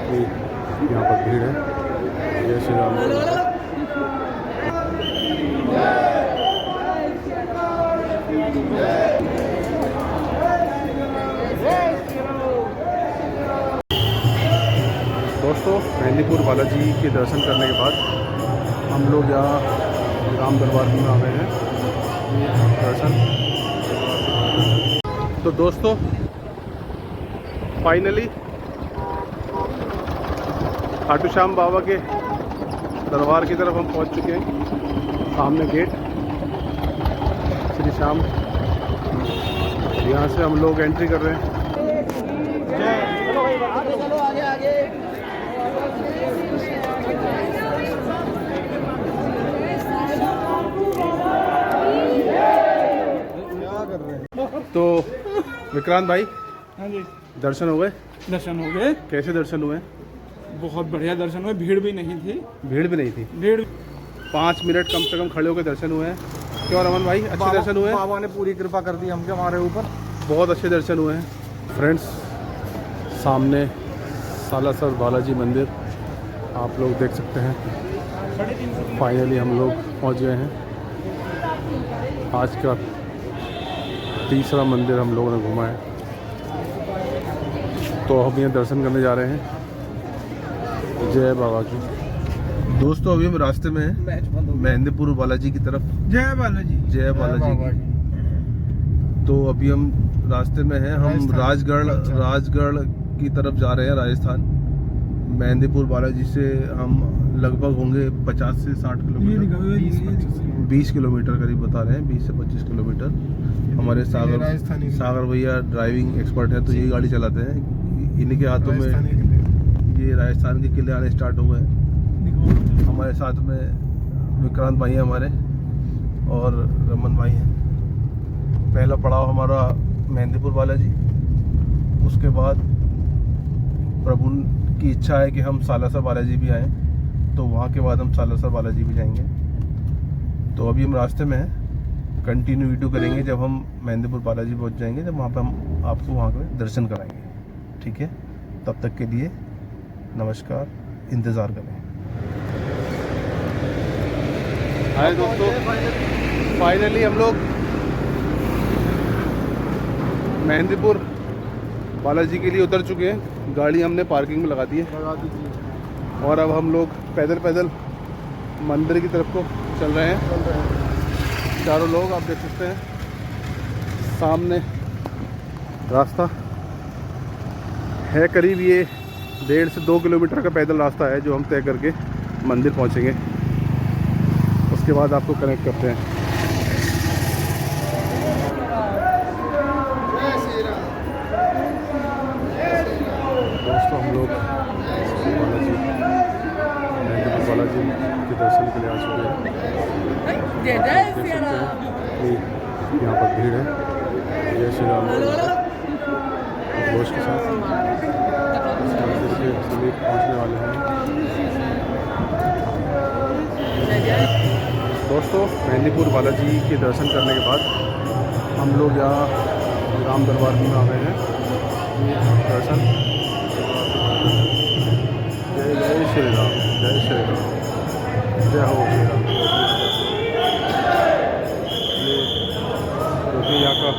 इतनी यहाँ पर भीड़ है। जय श्री राम। दोस्तों, मेहंदीपुर बालाजी के दर्शन करने के बाद हम लोग यहाँ राम दरबार में आ गए हैं दर्शन। तो दोस्तों, फाइनली खाटू श्याम बाबा के दरबार की तरफ हम पहुंच चुके हैं। सामने गेट श्री श्याम, यहाँ से हम लोग एंट्री कर रहे हैं। तो विक्रांत भाई, हाँ जी, दर्शन हो गए? दर्शन हो गए। कैसे दर्शन हुए? बहुत बढ़िया दर्शन हुए। भीड़ भी नहीं थी। भीड़ भी नहीं थी। भीड़ 5 मिनट कम से कम खड़े होकर दर्शन हुए हैं। क्यों रमन भाई, अच्छे दर्शन हुए? बाबा ने पूरी कृपा कर दी हमके, हमारे ऊपर। बहुत अच्छे दर्शन हुए हैं। फ्रेंड्स, सामने सालासर बालाजी मंदिर आप लोग देख सकते हैं। फाइनली हम लोग पहुंच गए हैं। आज का तीसरा मंदिर हम लोगों ने घूमा है, तो हम यहाँ दर्शन करने जा रहे हैं। जय बाबा की। दोस्तों, अभी हम रास्ते में हैं मेहंदीपुर बालाजी की तरफ। जय बालाजी। जय बालाजी की। तो अभी हम रास्ते में हैं। हम राजगढ़ की तरफ जा रहे हैं, राजस्थान। मेहंदीपुर बालाजी से हम लगभग होंगे 50 से 60 किलोमीटर, 20 किलोमीटर करीब बता रहे हैं, 20 से 25 किलोमीटर। हमारे सागर भैया ड्राइविंग एक्सपर्ट हैं, तो यही गाड़ी चलाते हैं। इन्हीं के हाथों में ये राजस्थान के किले आने स्टार्ट हो गए। हमारे साथ में विक्रांत भाई हैं हमारे, और रमन भाई हैं। पहला पड़ाव हमारा मेहंदीपुर बालाजी, उसके बाद प्रभु की इच्छा है कि हम सालासर बालाजी भी आएँ, तो वहाँ के बाद हम सालासर बालाजी भी जाएंगे। तो अभी हम रास्ते में हैं, कंटिन्यू वीडियो करेंगे जब हम मेहंदीपुर बालाजी पहुँच जाएंगे, जब वहाँ पर हम आपको वहाँ पे दर्शन कराएंगे। ठीक है, तब तक के लिए नमस्कार, इंतज़ार करें। हाय दोस्तों, फाइनली हम लोग मेहंदीपुर बालाजी के लिए उतर चुके हैं। गाड़ी हमने पार्किंग में लगा दी है, और अब हम लोग पैदल पैदल मंदिर की तरफ को चल रहे हैं। चारों लोग आप देख सकते हैं, सामने रास्ता है। करीब ये 1.5 से 2 किलोमीटर का पैदल रास्ता है जो हम तय करके मंदिर पहुंचेंगे। उसके बाद आपको कनेक्ट करते हैं। दोस्तों, हम लोग बालाजी के दर्शन के लिए आ चुके हैं। यहाँ पर भीड़ है। जय श्री राम घोष के साथ सभी पहुँचने वाले हैं। दोस्तों, मेहंदीपुर बालाजी के दर्शन करने के बाद हम लोग यहाँ राम दरबार में आ गए हैं दर्शन। जय जय श्री राम, जय श्री राम, जय हो श्री राम। ये क्योंकि यहाँ का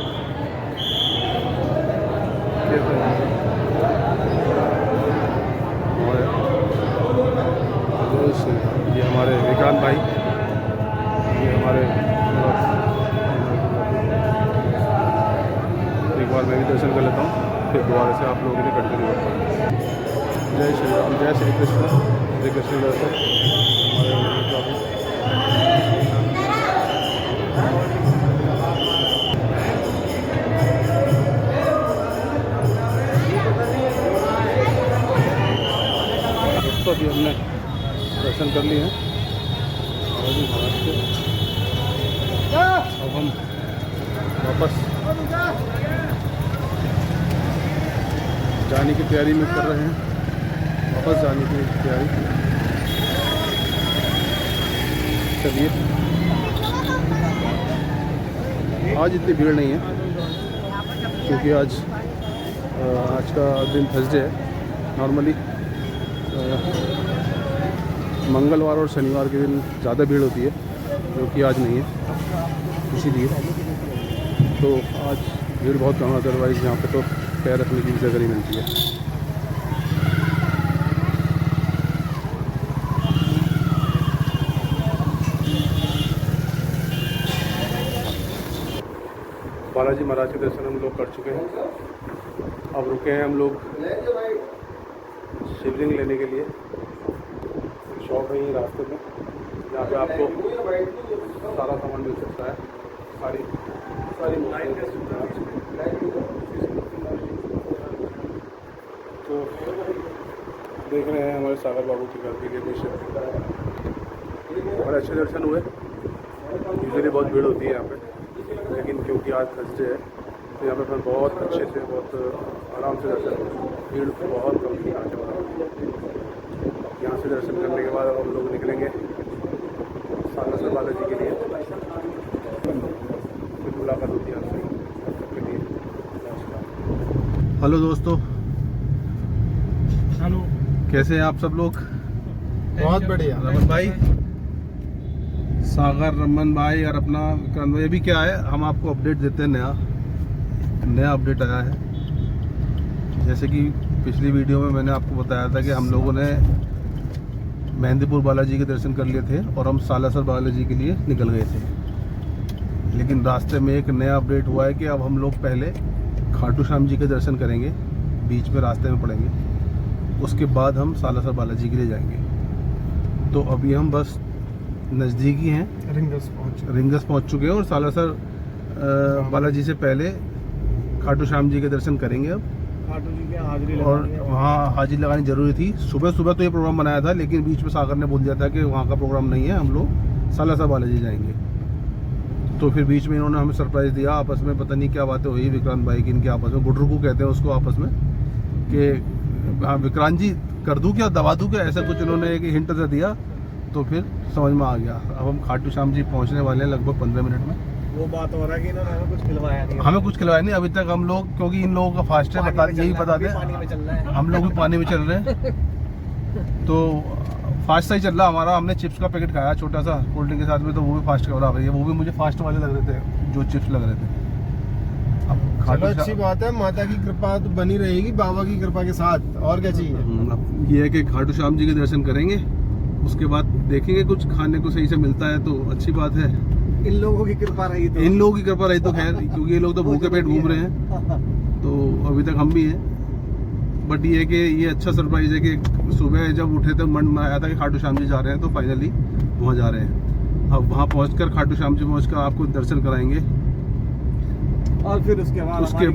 ये हमारे विक्रांत भाई, ये हमारे एक बार मैं भी दर्शन कर लेता हूँ, फिर दोबारा से आप लोगों के लिए कंटिन्यू करता हूँ। जय श्री राम, जय श्री कृष्ण, श्री कृष्ण दर्शन हमारे। दोस्तों, अभी हमने दर्शन कर लिए हैं बालाजी महाराज के। अब हम वापस जाने की तैयारी में कर रहे हैं, वापस जाने की तैयारी। चलिए, आज इतनी भीड़ नहीं है क्योंकि आज का दिन थर्सडे है। नॉर्मली मंगलवार और शनिवार के दिन ज़्यादा भीड़ होती है, जो कि आज नहीं है, इसीलिए। तो आज भीड़ बहुत कम है, अदरवाइज़ यहाँ पे तो पैर रखने की जगह नहीं मिलती है। बालाजी महाराज के दर्शन हम लोग कर चुके हैं। अब रुके हैं हम लोग शिवलिंग लेने के लिए। शॉप है यहीं रास्ते में, जहाँ पे आपको सारा सामान मिल सकता है। सारी तो देख रहे हैं हमारे सागर बाबू की घर के लिए भी शिवलिंग, और अच्छे दर्शन हुए। यूजुअली बहुत भीड़ होती है यहाँ पे, लेकिन क्योंकि आज थर्सडे है तो यहाँ पे बहुत अच्छे से, बहुत आराम से दर्शन हुए। भीड़ बहुत कम थी आज। यहाँ से दर्शन करने के बाद अब हम लोग निकलेंगे सालासर बालाजी के लिए। फिर मुलाकात होती है आपसे, तब तक के लिए नमस्कार। हेलो दोस्तों, हेलो, कैसे हैं आप सब लोग? बहुत बढ़िया। रमन भाई, सागर, रमन भाई और अपना विक्रांत भाई। अभी क्या है, हम आपको अपडेट देते हैं। नया अपडेट आया है। जैसे कि पिछली वीडियो में मैंने आपको बताया था कि हम लोगों ने मेहंदीपुर बालाजी के दर्शन कर लिए थे और हम सालासर बालाजी के लिए निकल गए थे। लेकिन रास्ते में एक नया अपडेट हुआ है कि अब हम लोग पहले खाटू श्याम जी के दर्शन करेंगे, बीच में रास्ते में पड़ेंगे, उसके बाद हम सालासर बालाजी के लिए जाएंगे। तो अभी हम बस नज़दीकी हैं, रिंगस पहुंच चुके हैं और सालासर बालाजी से पहले खाटू श्याम जी के दर्शन करेंगे। अब खाटू जी के हाजिरी और वहाँ हाजिरी लगानी जरूरी थी। सुबह सुबह तो ये प्रोग्राम बनाया था, लेकिन बीच में सागर ने बोल दिया था कि वहाँ का प्रोग्राम नहीं है, हम लोग सालासर बालाजी जाएंगे। तो फिर बीच में इन्होंने हमें सरप्राइज़ दिया। आपस में पता नहीं क्या बातें हुई विक्रांत भाई की, इनके आपस में, गुडरुकू कहते हैं उसको आपस में, कि हाँ विक्रांत जी कर दूँ क्या, दबा दूँ क्या, ऐसा कुछ इन्होंने एक हिंट सा दिया। तो फिर समझ में आ गया। अब हम खाटू श्याम जी पहुंचने वाले हैं लगभग 15 मिनट में। वो बात हो रहा है कि इन्होंने हमें कुछ खिलवाया नहीं। हमें कुछ खिलवाया नहीं अभी तक हम लोग, क्योंकि इन लोगों का फास्ट है, यही बता दें, पानी में चल रहा है। हम लोग भी पानी में चल रहे हैं। तो फास्ट सा ही चल रहा हमारा। हमने चिप्स का पैकेट खाया छोटा सा कोल्ड ड्रिंक के साथ में, तो वो भी फास्ट कवर आ रही है। वो भी मुझे फास्ट वाले लग रहे थे जो चिप्स लग रहे थे। अब चलो अच्छी बात है, माता की कृपा तो बनी रहेगी बाबा की कृपा के साथ, और क्या चाहिए। अब ये है कि खाटू श्याम जी के दर्शन करेंगे, उसके बाद देखेंगे कुछ खाने को सही से मिलता है तो अच्छी बात है। इन लोगों की कृपा रही तो, इन लोगों की कृपा रही तो खैर, क्योंकि ये लोग तो भूखे पेट घूम रहे हैं, तो अभी तक हम भी हैं। बट ये है कि ये अच्छा सरप्राइज है कि सुबह जब उठे थे मन में आया था कि खाटू श्याम जी जा रहे हैं, तो फाइनली वहाँ जा रहे हैं। अब वहाँ पहुँचकर खाटू श्याम जी पहुँचकर आपको दर्शन कराएंगे, और फिर उसके बाद फिर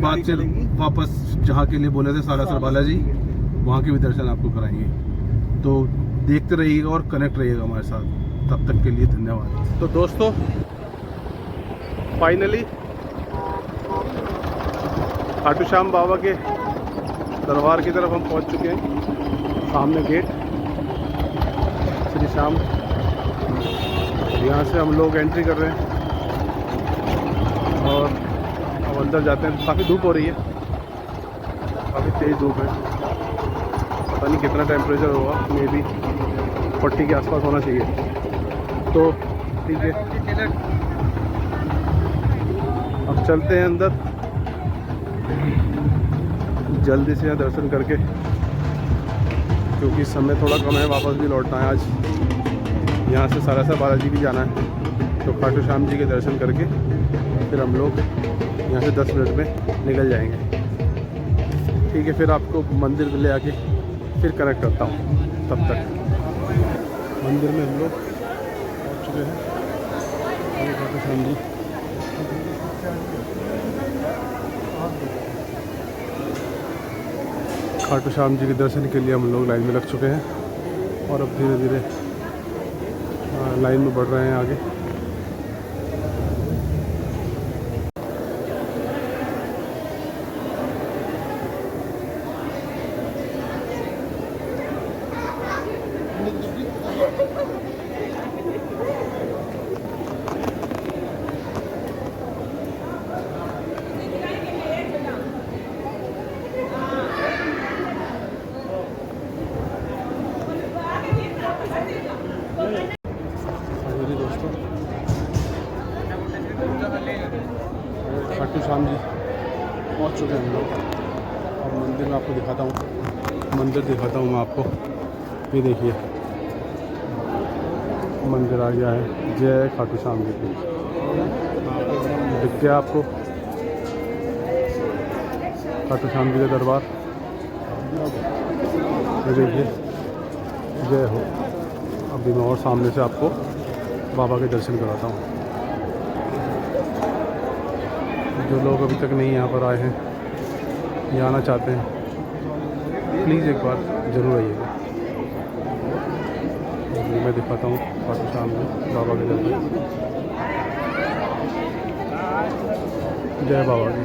वापस जहाँ के लिए बोले थे सालासर बालाजी, वहाँ के भी दर्शन आपको कराएंगे। तो देखते रहिएगा और कनेक्ट रहिएगा हमारे साथ। तब तक के लिए धन्यवाद। तो दोस्तों फाइनली खाटू श्याम बाबा के दरबार की तरफ हम पहुंच चुके हैं। सामने गेट श्री श्याम, यहाँ से हम लोग एंट्री कर रहे हैं और अब अंदर जाते हैं। काफ़ी धूप हो रही है, काफ़ी तेज़ धूप है। पता नहीं कितना टेम्परेचर होगा, मे बी 40 के आसपास होना चाहिए। तो ठीक है, अब चलते हैं अंदर जल्दी से यहाँ दर्शन करके, क्योंकि समय थोड़ा कम है, वापस भी लौटना है आज। यहाँ से सालासर बालाजी भी जाना है, तो खाटू श्याम जी के दर्शन करके फिर हम लोग यहाँ से 10 मिनट में निकल जाएंगे। ठीक है, फिर आपको मंदिर ले आके फिर कनेक्ट करता हूँ। तब तक मंदिर में हम लोग पहुँच चुके हैं। खाटू श्याम जी खाटू श्याम जी के दर्शन के लिए हम लोग लाइन में लग चुके हैं और अब धीरे धीरे लाइन में बढ़ रहे हैं आगे। दोस्तों खाटू श्याम जी पहुँच चुके हैं हम लोग। अब मंदिर में आपको दिखाता हूँ, मंदिर दिखाता हूँ मैं आपको। ये देखिए मंदिर आ गया है, जय खाटू श्याम जी की। दिख गया आपको खाटू श्याम जी का दरबार, ये देखिए जय हो। अभी मैं और सामने से आपको बाबा के दर्शन कराता हूँ। जो लोग अभी तक नहीं यहाँ पर आए हैं या आना चाहते हैं, प्लीज़ एक बार ज़रूर आइएगा। मैं दिखाता हूँ खाटू श्याम जी बाबा के दरबार। जय बाबा जी।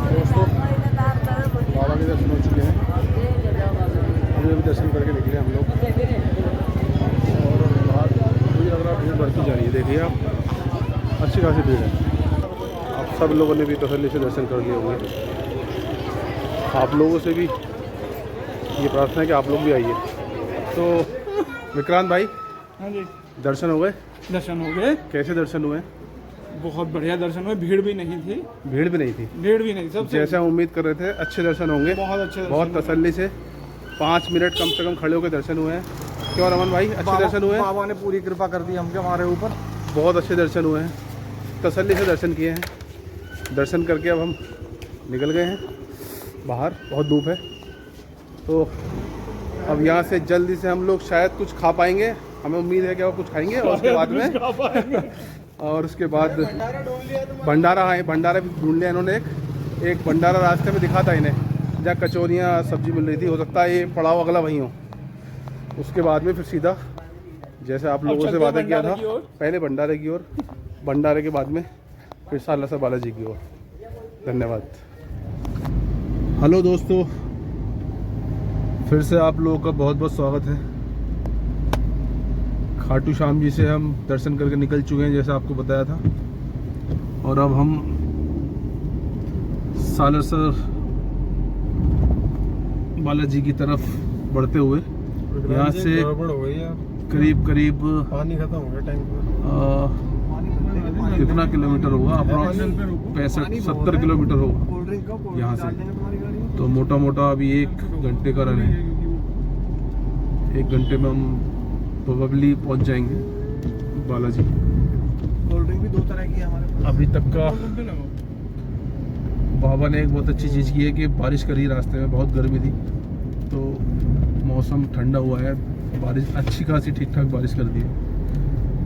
दोस्तों बाबा के दर्शन हो चुके हैं, अभी दर्शन करके निकले हम लोग। और बाहर मुझे लग रहा है भीड़ बढ़ती जा रही है। देखिए आप, अच्छी खासी भीड़ है। आप सब लोगों ने भी तसल्ली से दर्शन कर लिए होंगे। आप लोगों से भी ये प्रार्थना है कि आप लोग भी आइए। तो विक्रांत भाई, हाँ जी, दर्शन हो गए? दर्शन हो गए, कैसे दर्शन हुए? बहुत बढ़िया दर्शन हुए। भीड़ भी नहीं थी, भीड़ भी नहीं थी, भीड़ भी नहीं, सब जैसे हम उम्मीद कर रहे थे। अच्छे दर्शन होंगे, बहुत अच्छे दर्शन बहुत तसल्ली से 5 मिनट कम से कम खड़े होकर दर्शन हुए हैं। क्यों रमन भाई, अच्छे दर्शन हुए हैं? बाबा ने पूरी कृपा कर दी हमके, हमारे ऊपर। बहुत अच्छे दर्शन हुए हैं, तसल्ली से दर्शन किए हैं। दर्शन करके अब हम निकल गए हैं बाहर, बहुत धूप है। तो अब यहाँ से जल्दी से हम लोग शायद कुछ खा पाएंगे, हमें उम्मीद है कि वो कुछ खाएंगे। और उसके बाद में और उसके बाद भंडारा है, भंडारा भी ढूंढ लिया इन्होंने। एक भंडारा रास्ते में दिखा था इन्हें, जहाँ कचौरियाँ सब्जी मिल रही थी। हो सकता है ये पड़ाव अगला वहीं हो। उसके बाद में फिर सीधा, जैसे आप लोगों से वादा किया था, पहले भंडारे की ओर, भंडारे के बाद में फिर सालासर बालाजी की ओर। धन्यवाद। हेलो दोस्तों, फिर से आप लोगों का बहुत बहुत स्वागत है। खाटू श्याम जी से हम दर्शन करके निकल चुके हैं, जैसा आपको बताया था। और अब हम सालासर बालाजी की तरफ बढ़ते हुए यहाँ से करीब करीब पानी खत्म हो गया टैंक में। कितना किलोमीटर होगा? अप्रॉक्स 65-70 किलोमीटर होगा यहाँ से। तो मोटा मोटा अभी 1 घंटे का रन है। 1 घंटे में हम प्रोबेबली पहुँच जाएंगे बालाजी। कोल्ड ड्रिंक भी 2 तरह की है हमारे पास। अभी तक का बाबा ने एक बहुत अच्छी चीज़ की है कि बारिश करी रास्ते में, बहुत गर्मी थी, तो मौसम ठंडा हुआ है। बारिश अच्छी खासी ठीक ठाक बारिश कर दी है,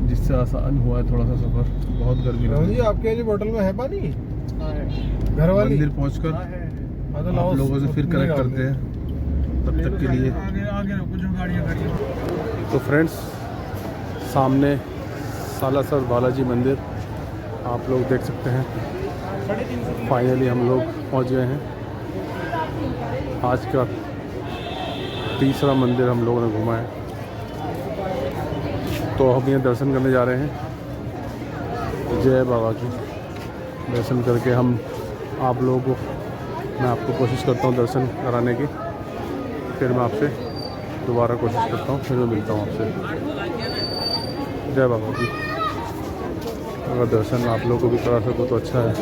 जिससे आसान हुआ है थोड़ा सा सफ़र। बहुत गर्मी लगी। आपके जो बोतल में है पानी घर वाली? मंदिर पहुंचकर आप लोगों से फिर कनेक्ट करते हैं, तब तक के लिए। तो फ्रेंड्स, सामने सालासर बालाजी मंदिर आप लोग देख सकते हैं। फाइनली हम लोग पहुंच गए हैं। आज का तीसरा मंदिर हम लोगों ने घूमा है। तो हम यहाँ दर्शन करने जा रहे हैं। जय बाबा की। दर्शन करके हम आप लोगों को, मैं आपको कोशिश करता हूँ दर्शन कराने की। फिर मैं आपसे दोबारा कोशिश करता हूँ, फिर मैं मिलता हूँ आपसे। जय बाबा जी। अगर दर्शन आप लोगों को भी करा सको तो अच्छा है।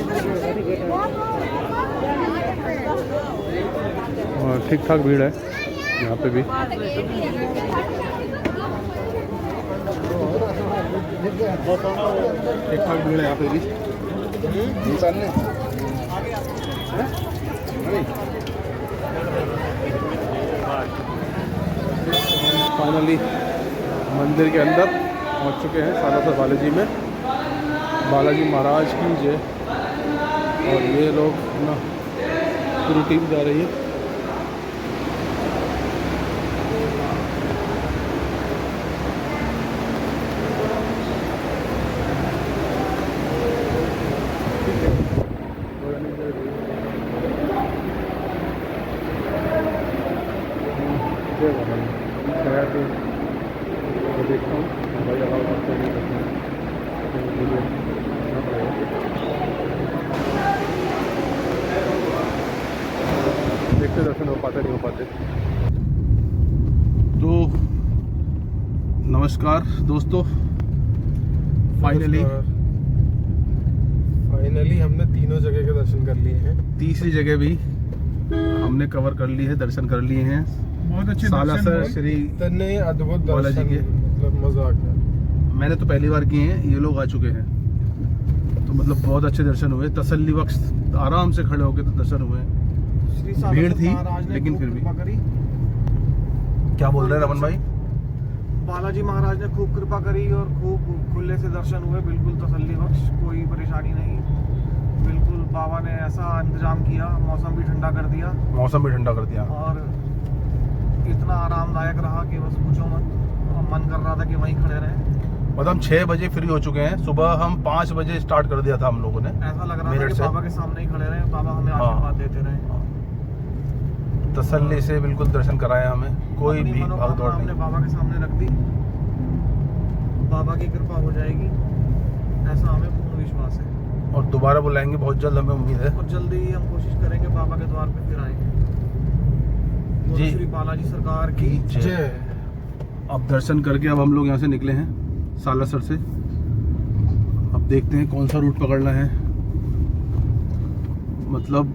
ठीक ठाक भीड़ है यहाँ पे भी। ठीक ठाक भीड़ है यहाँ पे भी। फाइनली मंदिर के अंदर पहुँच चुके हैं सालासर बालाजी में। बालाजी महाराज की जय। और ये लोग अपना पूरी टीम जा रही है। देखता हूँ भाई आवाज़ आपको नहीं करते हैं देखते दर्शन हो पाते नहीं हो पाते। तो नमस्कार दोस्तों, फाइनली हमने तीनों जगह के दर्शन कर लिए हैं। तीसरी जगह भी हमने कवर कर ली है, दर्शन कर लिए हैं। बहुत अच्छे सालासर श्री इतने अद्भुत बालाजी दर्शन, के। मतलब मजा आ गया। मैंने तो पहली बार किए हैं, ये लोग आ चुके हैं, तो मतलब बहुत अच्छे दर्शन हुए। तसल्ली बख्श आराम से खड़े होके तो दर्शन हुए। भीड़ थी लेकिन फिर भी। क्या बोल रहे हैं रमन भाई? बालाजी महाराज ने खूब कृपा करी और खूब खुले से दर्शन हुए, बिल्कुल तसल्ली बख्श, कोई परेशानी नहीं। बिल्कुल बाबा ने ऐसा इंतजाम किया, मौसम भी ठंडा कर दिया मौसम भी ठंडा कर दिया और इतना आरामदायक रहा कि बस पूछो मत। मन कर रहा था कि वहीं खड़े रहें। मतलब हम 6 बजे फ्री हो चुके हैं। सुबह हम 5 बजे स्टार्ट कर दिया था हम लोगों ने। ऐसा लग रहा था मेरठ कि से। बाबा के सामने ही खड़े रहे, बाबा हमें हाँ। आशीर्वाद देते रहे। तसल्ली से बिल्कुल दर्शन कराया हमें, कोई अपनी भी भाग मनोकामना दौड़ हमने नहीं। बाबा के सामने रख दी, बाबा की कृपा हो जाएगी, ऐसा हमें पूर्ण विश्वास है। और दोबारा बुलाएंगे बहुत जल्द, हमें उम्मीद है। और जल्दी ही हम कोशिश करेंगे बाबा के द्वार पे फिर आएंगे। जी। श्री बालाजी सरकार की जय। अब दर्शन करके अब हम लोग यहाँ से निकले हैं सालासर से। अब देखते हैं कौन सा रूट पकड़ना है। मतलब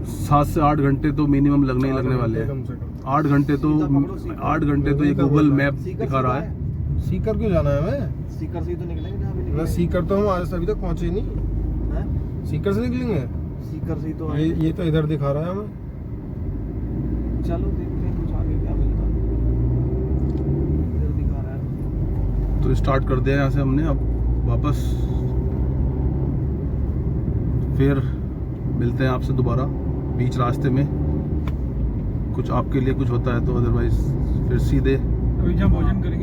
7 से 8 घंटे तो मिनिमम लगने ही लगने वाले हैं। कम से कम 8 घंटे तो 8 घंटे तो ये गूगल मैप दिखा रहा है। सीकर क्यों जाना है हमें? सीकर से ही तो निकलेंगे जहाँ भी ना निकलेंगे। सीकर तो हम आज अभी तक पहुंचे ही नहीं। हैं? सीकर से निकलेंगे। सीकर से ही तो ये तो इधर दिखा रहा है हमें। चलो देखते हैं कुछ आगे क्या मिलता है। इधर दिखा रहा है। तो स्टार्ट कर दिया यहाँ से हमने। अब वापस फिर मिलते हैं आपसे दोबारा बीच रास्ते में। कुछ आपके लिए कुछ होता है तो, अदरवाइज फिर सीधे अभी जहाँ भोजन करें